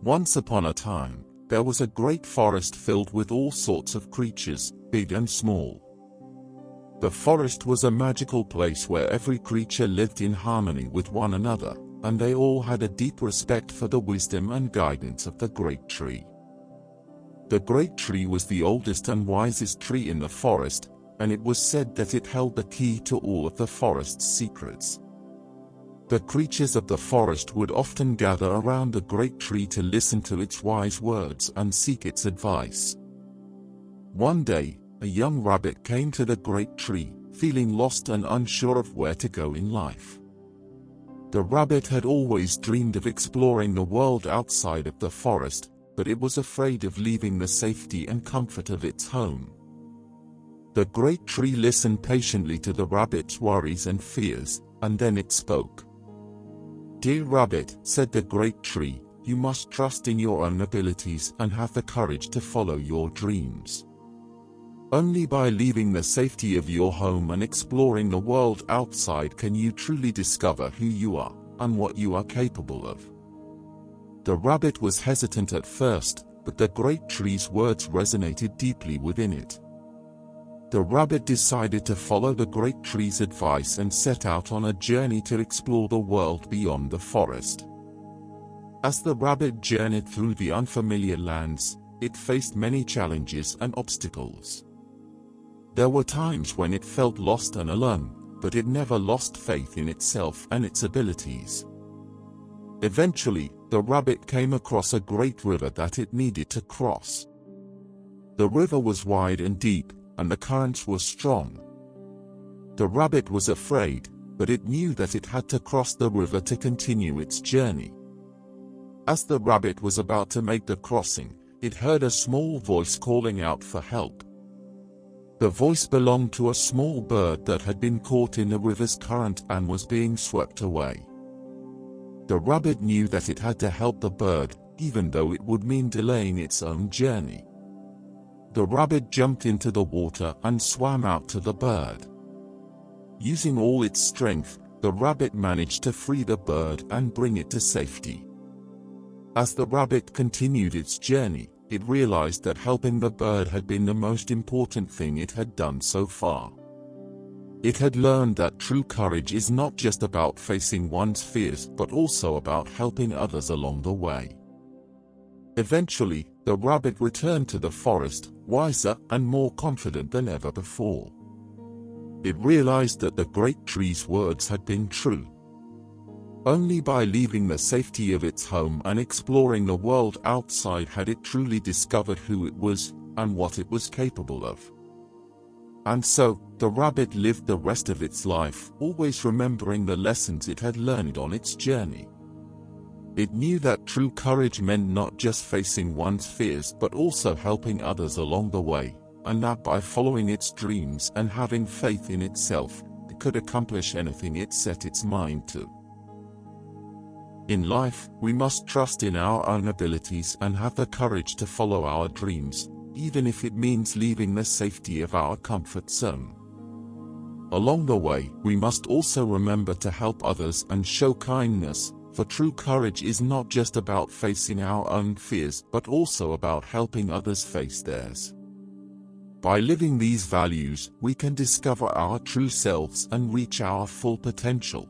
Once upon a time, there was a great forest filled with all sorts of creatures, big and small. The forest was a magical place where every creature lived in harmony with one another, and they all had a deep respect for the wisdom and guidance of the great tree. The great tree was the oldest and wisest tree in the forest, and it was said that it held the key to all of the forest's secrets. The creatures of the forest would often gather around the great tree to listen to its wise words and seek its advice. One day, a young rabbit came to the great tree, feeling lost and unsure of where to go in life. The rabbit had always dreamed of exploring the world outside of the forest, but it was afraid of leaving the safety and comfort of its home. The great tree listened patiently to the rabbit's worries and fears, and then it spoke. "Dear rabbit," said the great tree, "you must trust in your own abilities and have the courage to follow your dreams. Only by leaving the safety of your home and exploring the world outside can you truly discover who you are and what you are capable of." The rabbit was hesitant at first, but the great tree's words resonated deeply within it. The rabbit decided to follow the great tree's advice and set out on a journey to explore the world beyond the forest. As the rabbit journeyed through the unfamiliar lands, it faced many challenges and obstacles. There were times when it felt lost and alone, but it never lost faith in itself and its abilities. Eventually, the rabbit came across a great river that it needed to cross. The river was wide and deep, and the currents were strong. The rabbit was afraid, but it knew that it had to cross the river to continue its journey. As the rabbit was about to make the crossing, it heard a small voice calling out for help. The voice belonged to a small bird that had been caught in the river's current and was being swept away. The rabbit knew that it had to help the bird, even though it would mean delaying its own journey. The rabbit jumped into the water and swam out to the bird. Using all its strength, the rabbit managed to free the bird and bring it to safety. As the rabbit continued its journey, it realized that helping the bird had been the most important thing it had done so far. It had learned that true courage is not just about facing one's fears but also about helping others along the way. Eventually, the rabbit returned to the forest, wiser and more confident than ever before. It realized that the great tree's words had been true. Only by leaving the safety of its home and exploring the world outside had it truly discovered who it was and what it was capable of. And so, the rabbit lived the rest of its life, always remembering the lessons it had learned on its journey. It knew that true courage meant not just facing one's fears but also helping others along the way, and that by following its dreams and having faith in itself, it could accomplish anything it set its mind to. In life, we must trust in our own abilities and have the courage to follow our dreams, even if it means leaving the safety of our comfort zone. Along the way, we must also remember to help others and show kindness, for true courage is not just about facing our own fears but also about helping others face theirs. By living these values, we can discover our true selves and reach our full potential.